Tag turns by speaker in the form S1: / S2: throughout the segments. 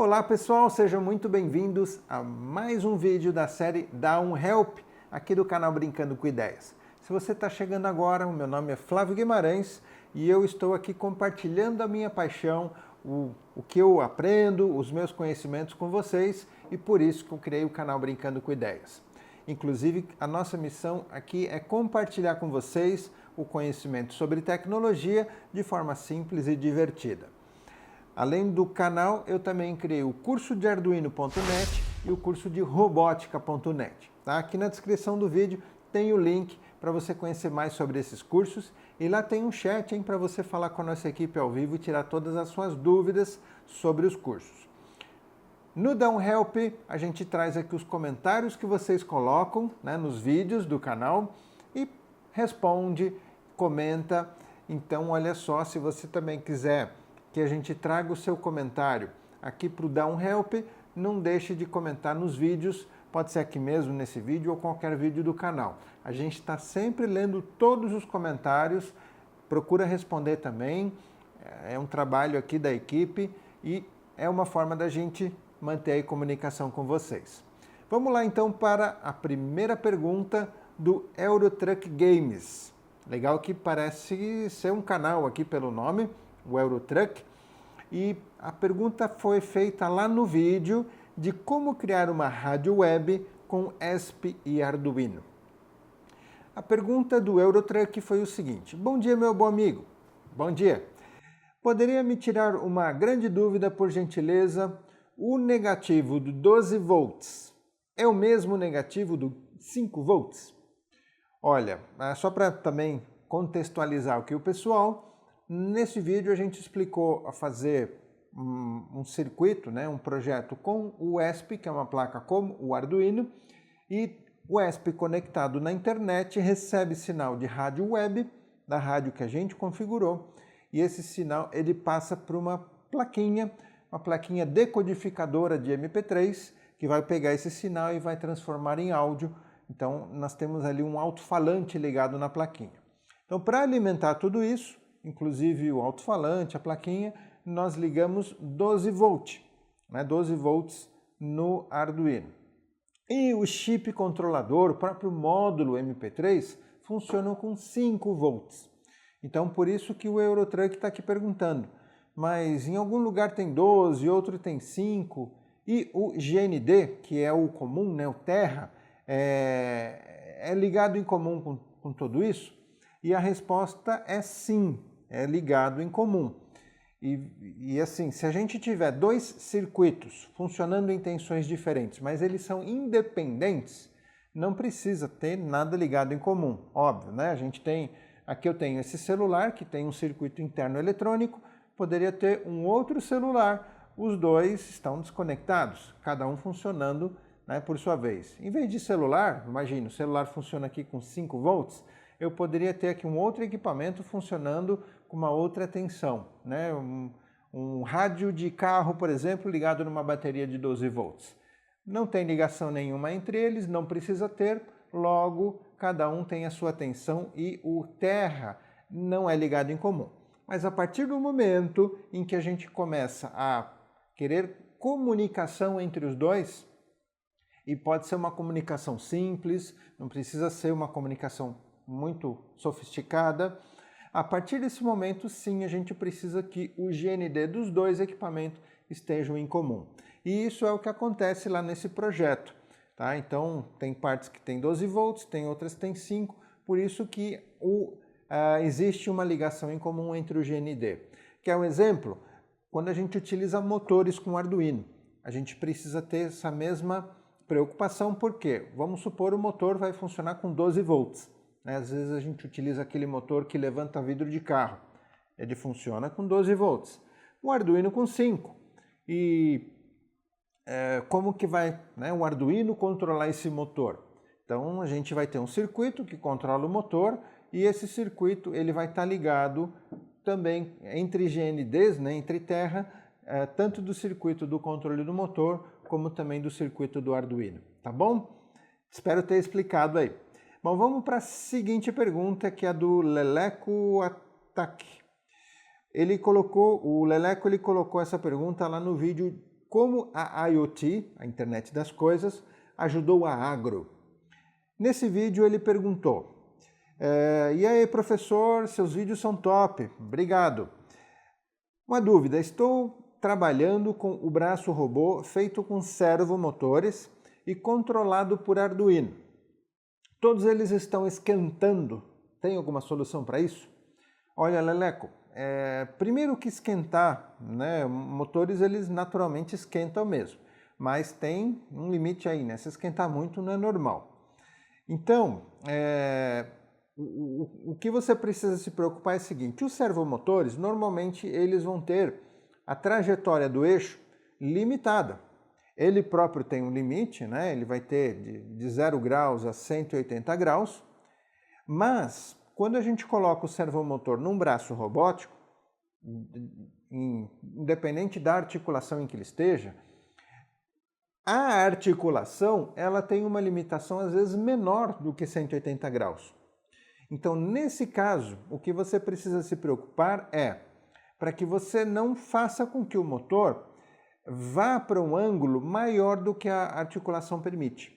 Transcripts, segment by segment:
S1: Olá pessoal, sejam muito bem-vindos a mais um vídeo da série Dá um Help, aqui do canal Brincando com Ideias. Se você está chegando agora, o meu nome é Flávio Guimarães e eu estou aqui compartilhando a minha paixão, o que eu aprendo, os meus conhecimentos com vocês e por isso que eu criei o canal Brincando com Ideias. Inclusive, a nossa missão aqui é compartilhar com vocês o conhecimento sobre tecnologia de forma simples e divertida. Além do canal, eu também criei o curso de Arduino.net e o curso de Robótica.net. Tá? Aqui na descrição do vídeo tem o link para você conhecer mais sobre esses cursos e lá tem um chat para você falar com a nossa equipe ao vivo e tirar todas as suas dúvidas sobre os cursos. No Dá um Help, a gente traz aqui os comentários que vocês colocam, né, nos vídeos do canal e responde, comenta. Então, olha só, se você também quiser que a gente traga o seu comentário aqui para o Dá um Help, não deixe de comentar nos vídeos, pode ser aqui mesmo nesse vídeo ou qualquer vídeo do canal. A gente está sempre lendo todos os comentários, procura responder também, é um trabalho aqui da equipe e é uma forma da gente manter a comunicação com vocês. Vamos lá então para a primeira pergunta do Eurotruck Games. Legal que parece ser um canal aqui pelo nome, o Eurotruck, e a pergunta foi feita lá no vídeo de como criar uma rádio web com ESP e Arduino. A pergunta do Eurotruck foi o seguinte: bom dia, meu bom amigo. Bom dia. Poderia me tirar uma grande dúvida, por gentileza? O negativo do 12 volts é o mesmo negativo do 5 volts? Olha, só para também contextualizar aqui o pessoal, nesse vídeo a gente explicou a fazer um circuito, né, um projeto com o ESP, que é uma placa como o Arduino, e o ESP conectado na internet recebe sinal de rádio web, da rádio que a gente configurou, e esse sinal ele passa para uma plaquinha decodificadora de MP3, que vai pegar esse sinal e vai transformar em áudio. Então nós temos ali um alto-falante ligado na plaquinha. Então, para alimentar tudo isso, inclusive o alto-falante, a plaquinha, nós ligamos 12 volts, né, 12 volts no Arduino. E o chip controlador, o próprio módulo MP3, funcionam com 5 volts. Então, por isso que o Eurotruck está aqui perguntando, mas em algum lugar tem 12, outro tem 5, e o GND, que é o comum, né, o Terra, é ligado em comum com tudo isso? E a resposta é sim, é ligado em comum. E assim, se a gente tiver dois circuitos funcionando em tensões diferentes, mas eles são independentes, não precisa ter nada ligado em comum. Óbvio, né? Aqui eu tenho esse celular que tem um circuito interno eletrônico, poderia ter um outro celular, os dois estão desconectados, cada um funcionando, né, por sua vez. Em vez de celular, imagina, o celular funciona aqui com 5 volts, eu poderia ter aqui um outro equipamento funcionando com uma outra tensão, né? Um rádio de carro, por exemplo, ligado numa bateria de 12 volts. Não tem ligação nenhuma entre eles, não precisa ter, logo cada um tem a sua tensão e o Terra não é ligado em comum. Mas a partir do momento em que a gente começa a querer comunicação entre os dois, e pode ser uma comunicação simples, não precisa ser uma comunicação muito sofisticada, a partir desse momento sim a gente precisa que o GND dos dois equipamentos estejam em comum. E isso é o que acontece lá nesse projeto. Tá? Então tem partes que tem 12 volts, tem outras que tem 5, por isso que existe uma ligação em comum entre o GND. Quer um exemplo? Quando a gente utiliza motores com Arduino, a gente precisa ter essa mesma preocupação, porque vamos supor o motor vai funcionar com 12 volts. Às vezes a gente utiliza aquele motor que levanta vidro de carro. Ele funciona com 12 volts. O Arduino com 5. E como que vai, né, o Arduino controlar esse motor? Então a gente vai ter um circuito que controla o motor e esse circuito ele vai estar ligado também entre GNDs, né, entre terra, tanto do circuito do controle do motor como também do circuito do Arduino. Tá bom? Espero ter explicado aí. Bom, vamos para a seguinte pergunta, que é a do Leleco Ataque. O Leleco colocou essa pergunta lá no vídeo como a IoT, a Internet das Coisas, ajudou a agro. Nesse vídeo ele perguntou, e aí professor, seus vídeos são top, obrigado. Uma dúvida, estou trabalhando com o braço robô feito com servomotores e controlado por Arduino. Todos eles estão esquentando. Tem alguma solução para isso? Olha, Leleco, primeiro que esquentar, né? Motores eles naturalmente esquentam mesmo, mas tem um limite aí, né? Se esquentar muito não é normal. Então, o que você precisa se preocupar é o seguinte, os servomotores normalmente eles vão ter a trajetória do eixo limitada. Ele próprio tem um limite, né? Ele vai ter de 0 graus a 180 graus, mas quando a gente coloca o servomotor num braço robótico, independente da articulação em que ele esteja, a articulação ela tem uma limitação às vezes menor do que 180 graus. Então, nesse caso, o que você precisa se preocupar é para que você não faça com que o motor vá para um ângulo maior do que a articulação permite.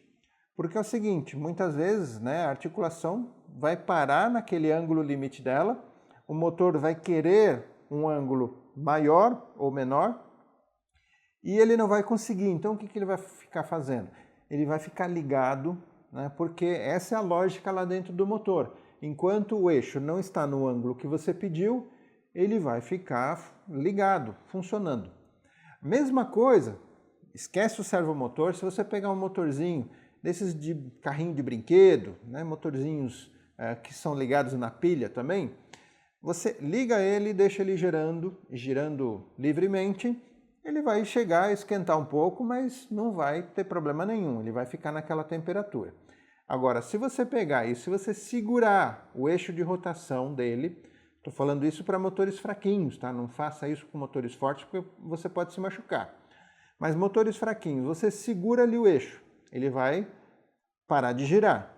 S1: Porque é o seguinte, muitas vezes, né, a articulação vai parar naquele ângulo limite dela, o motor vai querer um ângulo maior ou menor e ele não vai conseguir. Então o que ele vai ficar fazendo? Ele vai ficar ligado, né, porque essa é a lógica lá dentro do motor. Enquanto o eixo não está no ângulo que você pediu, ele vai ficar ligado, funcionando. Mesma coisa, esquece o servomotor, se você pegar um motorzinho desses de carrinho de brinquedo, né, motorzinhos que são ligados na pilha também, você liga ele e deixa ele girando livremente, ele vai chegar a esquentar um pouco, mas não vai ter problema nenhum, ele vai ficar naquela temperatura. Agora, se você pegar e se você segurar o eixo de rotação dele, estou falando isso para motores fraquinhos, tá? Não faça isso com motores fortes porque você pode se machucar. Mas motores fraquinhos, você segura ali o eixo, ele vai parar de girar.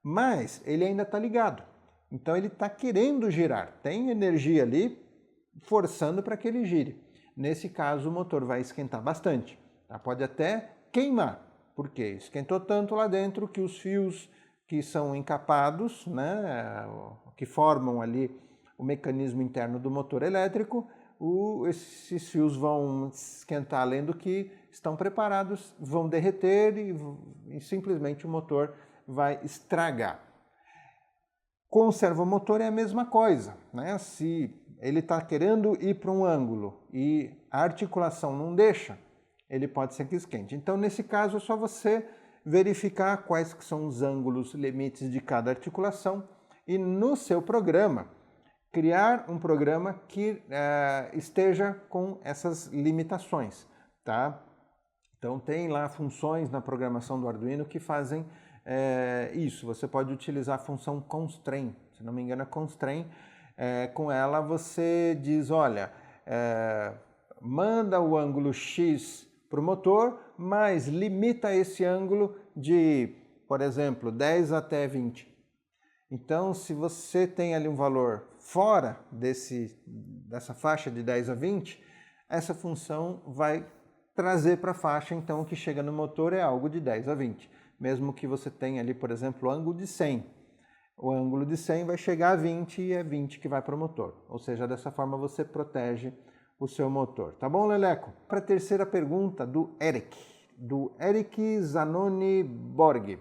S1: Mas ele ainda está ligado, então ele está querendo girar, tem energia ali forçando para que ele gire. Nesse caso o motor vai esquentar bastante, tá? Pode até queimar, porque esquentou tanto lá dentro que os fios que são encapados, né, que formam ali o mecanismo interno do motor elétrico, esses fios vão esquentar além do que estão preparados, vão derreter e simplesmente o motor vai estragar. Com o servomotor é a mesma coisa, né? Se ele está querendo ir para um ângulo e a articulação não deixa, ele pode ser que esquente. Então, nesse caso, é só você verificar quais são os ângulos limites de cada articulação e no seu programa, criar um programa que esteja com essas limitações, tá? Então tem lá funções na programação do Arduino que fazem isso. Você pode utilizar a função constrain, se não me engano é constrain. Com ela você diz, olha, manda o ângulo X para o motor, mas limita esse ângulo de, por exemplo, 10 até 20. Então, se você tem ali um valor fora dessa faixa de 10 a 20, essa função vai trazer para a faixa, então, o que chega no motor é algo de 10 a 20. Mesmo que você tenha ali, por exemplo, o ângulo de 100. O ângulo de 100 vai chegar a 20 e é 20 que vai para o motor. Ou seja, dessa forma você protege o seu motor. Tá bom, Leleco? Para a terceira pergunta do Eric Zanoni Borg.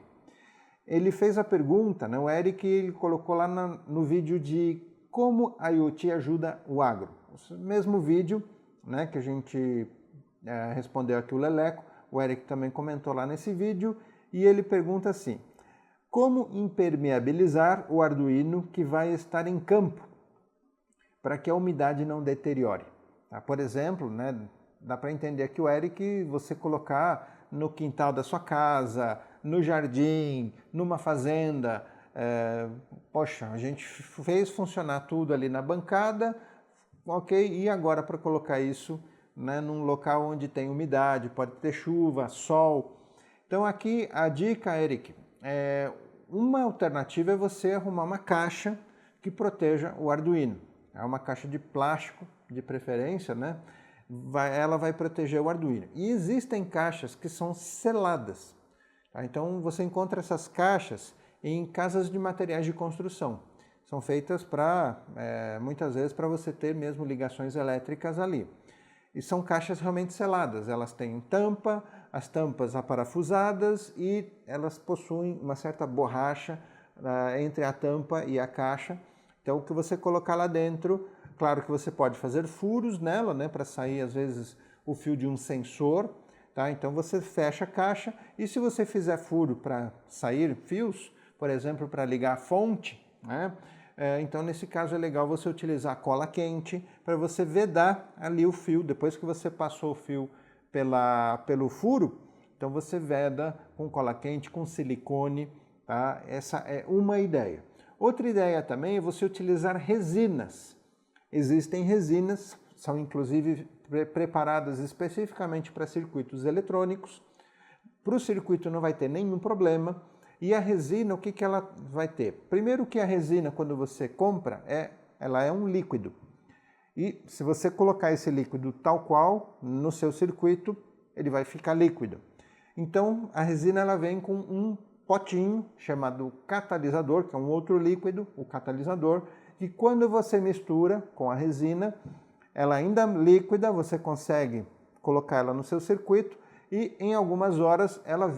S1: Ele fez a pergunta, né? O Eric ele colocou lá no vídeo de como a IoT ajuda o agro. Esse mesmo vídeo, né, que a gente respondeu aqui o Leleco, o Eric também comentou lá nesse vídeo, e ele pergunta assim, como impermeabilizar o Arduino que vai estar em campo para que a umidade não deteriore? Tá? Por exemplo, né, dá para entender aqui o Eric, você colocar no quintal da sua casa, no jardim, numa fazenda. Poxa, a gente fez funcionar tudo ali na bancada, ok, e agora para colocar isso, né, num local onde tem umidade, pode ter chuva, sol. Então aqui a dica, Eric, uma alternativa é você arrumar uma caixa que proteja o Arduino. É uma caixa de plástico, de preferência, né? ela vai proteger o Arduino. E existem caixas que são seladas. Tá? Então você encontra essas caixas em casas de materiais de construção. São feitas muitas vezes para você ter mesmo ligações elétricas ali. E são caixas realmente seladas, elas têm tampa, as tampas aparafusadas e elas possuem uma certa borracha entre a tampa e a caixa. Então o que você colocar lá dentro, claro que você pode fazer furos nela, né, para sair às vezes o fio de um sensor, tá? Então você fecha a caixa e se você fizer furo para sair fios, por exemplo, para ligar a fonte, né? Então, nesse caso, é legal você utilizar cola quente para você vedar ali o fio. Depois que você passou o fio pelo furo, então você veda com cola quente, com silicone. Tá? Essa é uma ideia. Outra ideia também é você utilizar resinas. Existem resinas, são inclusive preparadas especificamente para circuitos eletrônicos. Para o circuito não vai ter nenhum problema. E a resina, o que ela vai ter? Primeiro que a resina, quando você compra, ela é um líquido. E se você colocar esse líquido tal qual no seu circuito, ele vai ficar líquido. Então, a resina ela vem com um potinho chamado catalisador, que é um outro líquido, o catalisador, e quando você mistura com a resina, ela ainda líquida, você consegue colocar ela no seu circuito, e em algumas horas ela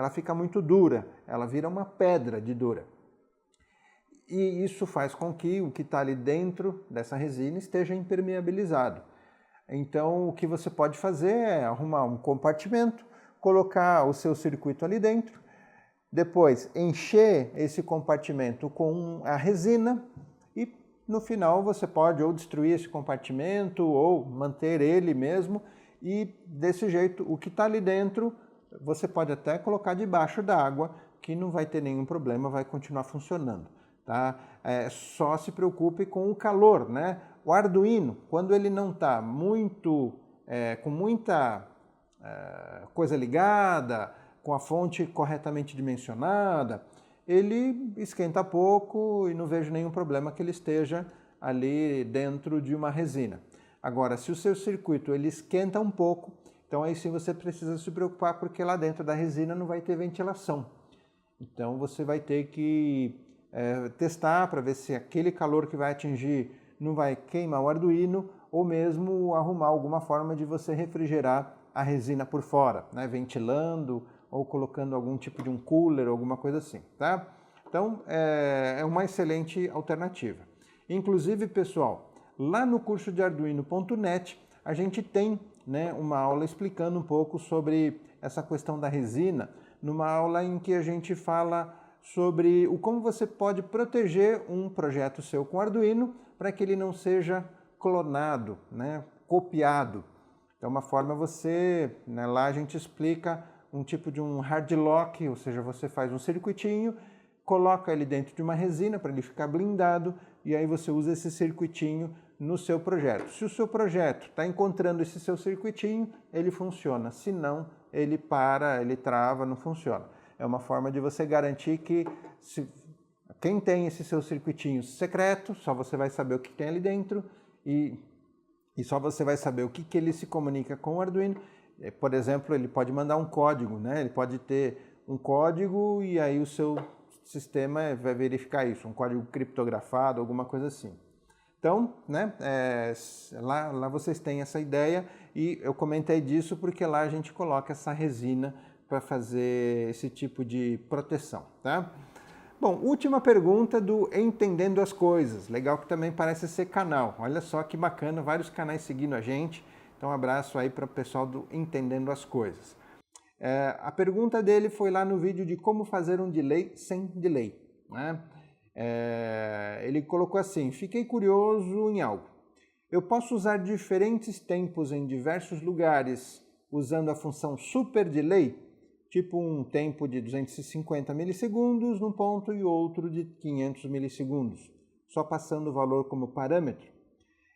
S1: fica muito dura, ela vira uma pedra de dura. E isso faz com que o que está ali dentro dessa resina esteja impermeabilizado. Então o que você pode fazer é arrumar um compartimento, colocar o seu circuito ali dentro, depois encher esse compartimento com a resina e no final você pode ou destruir esse compartimento ou manter ele mesmo. E desse jeito, o que está ali dentro, você pode até colocar debaixo da água, que não vai ter nenhum problema, vai continuar funcionando. Tá? Só se preocupe com o calor, né? O Arduino, quando ele não está com muita coisa ligada, com a fonte corretamente dimensionada, ele esquenta pouco e não vejo nenhum problema que ele esteja ali dentro de uma resina. Agora, se o seu circuito ele esquenta um pouco, então aí sim você precisa se preocupar porque lá dentro da resina não vai ter ventilação. Então você vai ter que testar para ver se aquele calor que vai atingir não vai queimar o Arduino ou mesmo arrumar alguma forma de você refrigerar a resina por fora, né? Ventilando ou colocando algum tipo de um cooler, alguma coisa assim, tá? Então é uma excelente alternativa. Inclusive, pessoal, lá no curso de Arduino.net, a gente tem, né, uma aula explicando um pouco sobre essa questão da resina, numa aula em que a gente fala sobre como você pode proteger um projeto seu com Arduino para que ele não seja clonado, né, copiado. Então, uma forma lá a gente explica um tipo de um hard lock, ou seja, você faz um circuitinho, coloca ele dentro de uma resina para ele ficar blindado e aí você usa esse circuitinho no seu projeto. Se o seu projeto está encontrando esse seu circuitinho, ele funciona. Se não, ele para, ele trava, não funciona. É uma forma de você garantir que quem tem esse seu circuitinho secreto, só você vai saber o que tem ali dentro e só você vai saber o que ele se comunica com o Arduino. Por exemplo, ele pode mandar um código, né? Ele pode ter um código e aí o seu sistema vai verificar isso, um código criptografado, alguma coisa assim. Então, né, lá vocês têm essa ideia e eu comentei disso porque lá a gente coloca essa resina para fazer esse tipo de proteção, tá? Bom, última pergunta do Entendendo as Coisas. Legal que também parece ser canal. Olha só que bacana, vários canais seguindo a gente. Então, um abraço aí para o pessoal do Entendendo as Coisas. A pergunta dele foi lá no vídeo de como fazer um delay sem delay, né? Ele colocou assim: fiquei curioso em algo. Eu posso usar diferentes tempos em diversos lugares usando a função super delay, tipo um tempo de 250 milissegundos num ponto e outro de 500 milissegundos, só passando o valor como parâmetro?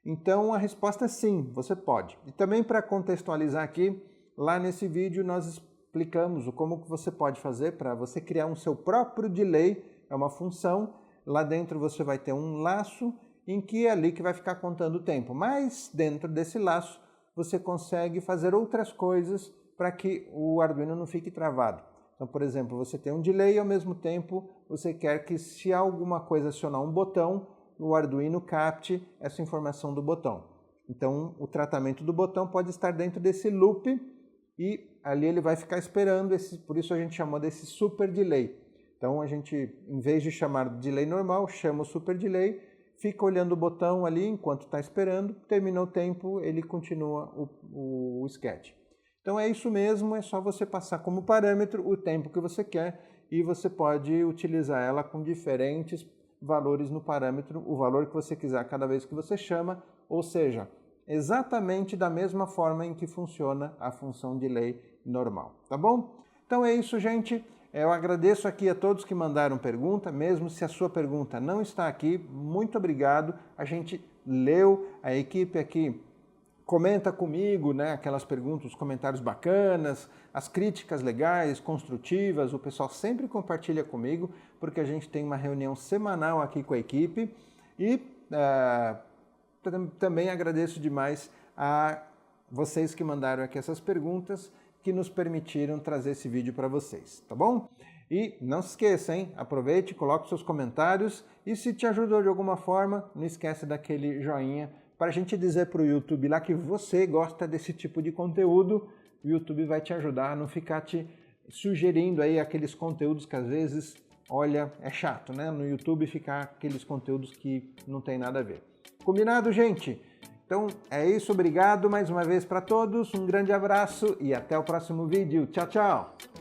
S1: Então a resposta é sim, você pode. E também para contextualizar aqui, lá nesse vídeo nós explicamos como que você pode fazer para você criar um seu próprio delay, é uma função. Lá dentro você vai ter um laço em que é ali que vai ficar contando o tempo. Mas dentro desse laço você consegue fazer outras coisas para que o Arduino não fique travado. Então, por exemplo, você tem um delay e ao mesmo tempo você quer que, se alguma coisa acionar um botão, o Arduino capte essa informação do botão. Então, o tratamento do botão pode estar dentro desse loop e ali ele vai ficar esperando, por isso a gente chamou desse super delay. Então, a gente, em vez de chamar de delay normal, chama o super delay, fica olhando o botão ali enquanto está esperando, terminou o tempo, ele continua o sketch. Então é isso mesmo, é só você passar como parâmetro o tempo que você quer e você pode utilizar ela com diferentes valores no parâmetro, o valor que você quiser cada vez que você chama, ou seja, exatamente da mesma forma em que funciona a função delay normal, tá bom? Então é isso, gente. Eu agradeço aqui a todos que mandaram pergunta, mesmo se a sua pergunta não está aqui, muito obrigado. A gente leu, a equipe aqui comenta comigo, né, aquelas perguntas, os comentários bacanas, as críticas legais, construtivas, o pessoal sempre compartilha comigo, porque a gente tem uma reunião semanal aqui com a equipe e também agradeço demais a vocês que mandaram aqui essas perguntas, que nos permitiram trazer esse vídeo para vocês, tá bom? E não se esqueça, hein? Aproveite, coloque seus comentários e se te ajudou de alguma forma, não esquece daquele joinha para a gente dizer para o YouTube lá que você gosta desse tipo de conteúdo. O YouTube vai te ajudar a não ficar te sugerindo aí aqueles conteúdos que às vezes, olha, é chato, né? No YouTube ficar aqueles conteúdos que não tem nada a ver. Combinado, gente? Então é isso, obrigado mais uma vez para todos, um grande abraço e até o próximo vídeo. Tchau, tchau!